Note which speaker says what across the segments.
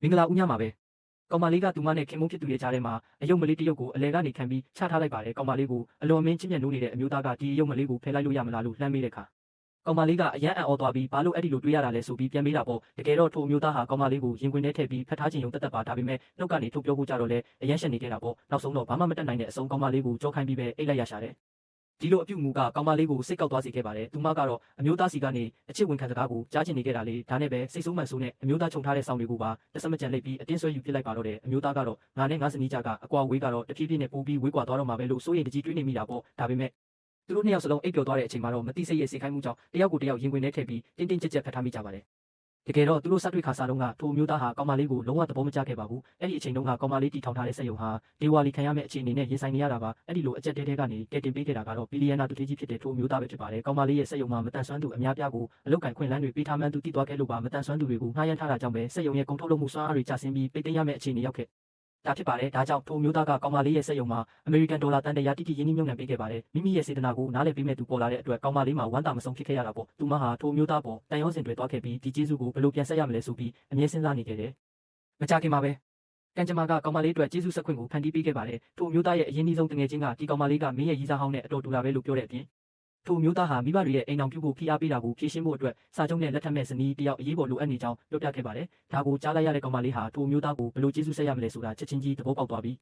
Speaker 1: မင်္ဂလာဦးညမှာပဲကောင်မလေးကသူမနဲ့ခင်မုန်းဖြစ်သူရဲ့ကြားထဲမှာအယုတ်မလေးတစ်ယုတ်ကိုအလဲကနေခံပြီးချထားလိုက်ပါတယ်ကောင်မလေးကိုအလွန်မင်းချင်းမြတ်နိုးနေတဲ့အမျိုးသားကဒီအယုတ်မလေးကိုဖယ်လိုက်လို့ရမလားလို့လှမ်းမေးတဲ့အခါကောင်မလေးကအယံအံ့ဩသွားပြီးဘာလို့အဲ့ဒီလိုတွေးရတာလဲဆိုပြီးပြန်မေးတာပေါ့တကယ်တော့ထိုအမျိုးသားဟာကောင်မလေးကိုရင်ခွင်ထဲထည့်ပြီးဖတ်ထားခြင်းရုံတက်တက်ပါဒါပေမဲ့နှုတ်ကနေထုတ်ပြောဖို့ကြတော့လဲအယံရှက်နေခဲ့တာပေါ့နောက်ဆုံးတော့ဘာမှမတတ်နိုင်တဲ့အဆုံးကောင်မလေးကိုကြောခိုင်းပြီးပဲအိတ်လိုက်ရရှာတယ်ဒီလိုအပြုမူကကောင်မလေးကိုစိတ်ကောက်သွားစေခဲ့ပါတယ်။သူမကတော့အမျိုးသားစီကနေအချစ်ဝင်ခံစကားကိုကြားချင်နေခဲ့တာလေဒါနဲ့ပဲစိတ်ဆိုးမှန်ဆိုးနဲ့အမျိုးသားခြုံထားတဲ့ဆောင်းတွေကိုပါတစမကြံလိုက်ပြီးအတင်းဆွဲယူပစ်လိုက်ပါတော့တယ်။အမျိုးသားကတော့ငါနဲ့ငါဇနီးကြကအကွာဝေးကတော့တဖြည်းဖြည်းနဲ့ပိုပြီးဝေးကွာသွားတော့မှာပဲလို့စိုးရိမ်တကြီးတွေးနေမိတာပေါ့။ဒါပေမဲ့သူတို့နှစ်ယောက်စလုံးအိပ်ပျော်သွားတဲ့အချိန်မှာတော့မတိစိတ်ရဲ့စိတ်ခိုင်းမှုကြောင့်တယောက်ကိုတယောက်ရင်ခွင်ထဲထည့်ပြီးတင်းတင်းကြပ်ကြပ်ဖတ်ထားမိကြပါတယ်။တကယ်တော့သူတို့စတွေ့ခါစားတုန်းကထိုအမျိုးသားဟာကောင်မလေးကိုလုံးဝသဘောမကျခဲ့ပါဘူး။အဲ့ဒီအချိန်တုန်းကကောင်မလေးတီထောင်ထားတဲ့စက်ရုံဟာဒေဝါလီခံရမယ့်အခြေအနေနဲ့ရင်ဆိုင်နေရတာပါ။အဲ့ဒီလိုအကြက်တဲတဲကနေကဲတင်ပေးခဲ့တာကတော့ဘီလီယံနာသူထေးကြီးဖြစ်တဲ့ထိုအမျိုးသားပဲဖြစ်ပါတယ်။ကောင်မလေးရဲ့စက်ရုံမှာမတန်ဆွမ်းသူအများပြားကိုအလောက်ကန်ခွင့်လန်းတွေပေးထားမှန်းသူတည်သွားခဲ့လို့ပါမတန်ဆွမ်းသူတွေကိုငှားရမ်းထားတာကြောင့်ပဲစက်ရုံရဲ့ကုန်ထုတ်လုပ်မှုစွမ်းအားတွေကျဆင်းပြီးပိတ်သိမ်းရမယ့်အခြေအနေရောက်ခဲ့ဒါဖြစ်ပါတယ်ဒါကြောင့်ထိုမျိုးသားကကောင်မလေးရဲ့စက်ရုံမှာအမေရိကန်ဒေါ်လာတန်တရာတိတိရင်းနှီးမြှုပ်နှံပေးခဲ့ပါတယ်မိမိရဲ့စေတနာကိုနားလည်ပေးမဲ့သူပေါ်လာတဲ့အတွက်ကောင်မလေးမှာဝမ်းသာမဆုံးဖြစ်ခဲ့ရတာပေါ့သူမဟာထိုမျိုးသားပေါ်တန်ရုံးစင်တွေသွားခဲ့ပြီးဒီကျေးဇူးကိုဘယ်လိုပြန်ဆက်ရမလဲဆိုပြီးအမြဲစဉ်းစားနေခဲ့တယ်မကြခင်မှာပဲကန်ကြမာကကောင်မလေးအတွက်ကျေးဇူးဆက်ခွင့်ကိုဖန်တီးပေးခဲ့ပါတယ်ထိုမျိုးသားရဲ့အရင်နှီးဆုံးတငယ်ချင်းကဒီကောင်မလေးကမင်းရဲ့ရီးစားဟောင်းနဲ့အတော်တူတာပဲလို့ပြောတဲ့အပြင်ထိုမျိုးသားဟာမိဘတွေရဲ့အိမ်အောင်ပြုဖို့ဖိအားပေးတာကိုဖြေရှင်းဖို့အတွက်စာချုပ်နဲ့လက်ထပ်မဲ့ဇနီးတယောက်အရေးပေါ်လိုအပ်နေကြောင်းပြောပြခဲ့ပါတယ်ဒါကိုကြားလိုက်ရတဲ့ကောင်မလေးဟာထိုမျိုးသားကိုဘယ်လိုကျေးဇူးဆက်ရမလဲဆိုတာချက်ချင်းကြီးသဘောပေါက်သွားပြီး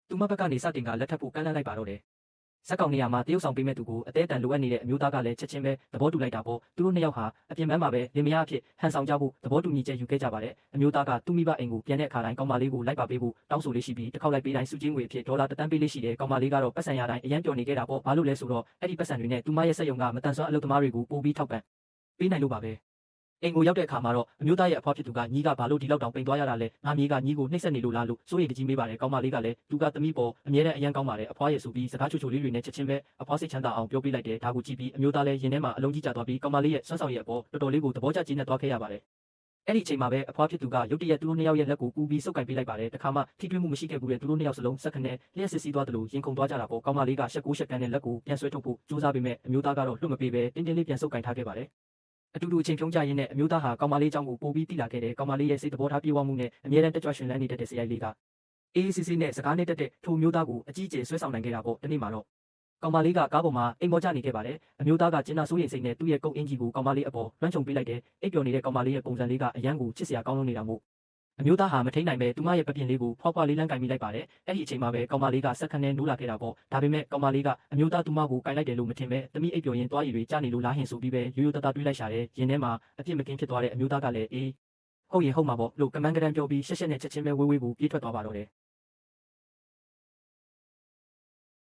Speaker 1: သူမဘက်ကနေစတင်ကလက်ထပ်ဖို့ကမ်းလှမ်းလိုက်ပါတော့တယ်ဇက်ကောင်နေရာမှာတရုတ်ဆောင်ပေးမဲ့သူကိုအသေးအတန်လိုအပ်နေတဲ့အမျိုးသားကလည်းချက်ချင်းပဲသဘောတူလိုက်တာပေါ့သူတို့နှစ်ယောက်ဟာအပြင်ပန်းမှာပဲလင်မယားအဖြစ်ဟန်ဆောင်ကြဖို့သဘောတူညီချက်ယူခဲ့ကြပါတယ်အမျိုးသားကသူ့မိဘအိမ်ကိုပြန်တဲ့အခါတိုင်းကောင်မလေးကိုလိုက်ပါပေးဖို့တောင်းဆိုလေးရှိပြီးတစ်ခေါက်လိုက်ပေးတိုင်းစုချင်းငွေအဖြစ်ဒေါ်လာ1 သန်းပေးလေးရှိတယ်ကောင်မလေးကတော့ပတ်စံရတိုင်းအရန်ပျော်နေခဲ့တာပေါ့ဘာလို့လဲဆိုတော့အဲ့ဒီပတ်စံတွေနဲ့သူမရဲ့စက်ရုံကမတန်ဆွမ်းအလုပ်သမားတွေကိုပို့ပြီးထောက်ပံ့ပေးနိုင်လို့ပါပဲအိမ်ကိုရောက်တဲ့အခါမှာတော့အမျိုးသားရဲ့အဖွားဖြစ်သူကညီးကဘာလို့ဒီလောက်တောင်ပိန်သွားရတာလဲငါမြေးကညီးကိုနှိပ်စက်နေလို့လားလို့စိုးရိမ်တကြီးမေးပါတယ်ကောင်းမလေးကလည်းသူကသမီးပေါ်အမြဲတမ်းအရန်ကောင်းပါတယ်အဖွားရဲ့ဆိုပြီးစကားချိုချိုလေးတွေနဲ့ချက်ချင်းပဲအဖွားစိတ်ချမ်းသာအောင်ပြောပြလိုက်တယ်ဒါကိုကြည့်ပြီးအမျိုးသားလည်းရင်ထဲမှာအလုံးကြီးကျသွားပြီးကောင်းမလေးရဲ့စွမ်းဆောင်ရည်အပေါ်တော်တော်လေးကိုသဘောကျကျေနပ်သွားခဲ့ရပါတယ်အဲ့ဒီအချိန်မှာပဲအဖွားဖြစ်သူကရုတ်တရက်သူတို့နှစ်ယောက်ရဲ့လက်ကိုကူးပြီးစုပ်ကင်ပေးလိုက်ပါတယ်တခါမှထိတွေ့မှုမရှိခဲ့ဘူးတဲ့သူတို့နှစ်ယောက်စလုံးစက္ကန့်နဲ့လျှက်စစ်စီးသွားတယ်လို့ရင်ခုန်သွားကြတာပေါ့ကောင်းမလေးကရှက်ကိုရှက်ကန်တဲ့လက်ကိုပြန်ဆွဲထုတ်ဖို့ကြိုးစားပေမဲ့အမျိုးသားကတော့လွတ်မပေးပဲတင်းတင်းလေးပြန်စုပ်ကင်ထားခဲ့ပါတယ်အတူတူအချိန်ဖြုံးကြရင်းနဲ့အမျိုးသားဟာကောင်မလေးเจ้าကိုပို့ပြီးတိလာခဲ့တယ်ကောင်မလေးရဲ့စိတ်သဘောထားပြေဝမှုနဲ့အမြဲတမ်းတက်ကြွရှင်လန်းနေတဲ့ဆရာကြီးလေးကအေးအေးဆေးဆေးနဲ့စကားနဲ့တက်တဲ့ထိုမျိုးသားကိုအကြီးအကျယ်ဆွဲဆောင်နိုင်ခဲ့တာပေါ့ဒီနေ့မှာတော့ကောင်မလေးကကားပေါ်မှာအိမ်ပေါ်ကျနေခဲ့ပါတယ်အမျိုးသားကကျင်းနာစိုးရိမ်စိတ်နဲ့သူ့ရဲ့ကုတ်အင်ကြီးကိုကောင်မလေးအပေါ်လွှမ်းခြုံပေးလိုက်တယ်အိပ်ပျော်နေတဲ့ကောင်မလေးရဲ့ပုံစံလေးကအယမ်းကိုချစ်စရာကောင်းလို့နေတာမို့အမျိုးသားဟာမထိန်နိုင်ပဲသူမရဲ့ပပြင်လေးကိုဖွားဖွားလေးလန်းကင်မိလိုက်ပါတယ်အဲ့ဒီအချိန်မှာပဲကောင်မလေးကစက္ကန့်နဲ့နိုးလာခဲ့တာပေါ့ဒါပေမဲ့ကောင်မလေးကအမျိုးသားသူမကိုကင်လိုက်တယ်လို့မထင်ပဲသမီးအိပ်ပျော်ရင်တွားရည်တွေကျနေလို့လားဟင်ဆိုပြီးပဲရိုးရိုးသားသားတွေးလိုက်ရှာတယ်ရင်ထဲမှာအပြစ်မကင်းဖြစ်သွားတဲ့အမျိုးသားကလည်းအေးဟုတ်ရင်ဟုတ်မှာပေါ့လို့ကမန်းကတန်းပြောပြီးရှက်ရှက်နဲ့ချက်ချင်းပဲဝေးဝေးကိုပြေးထွက်သွားပါတော့တယ်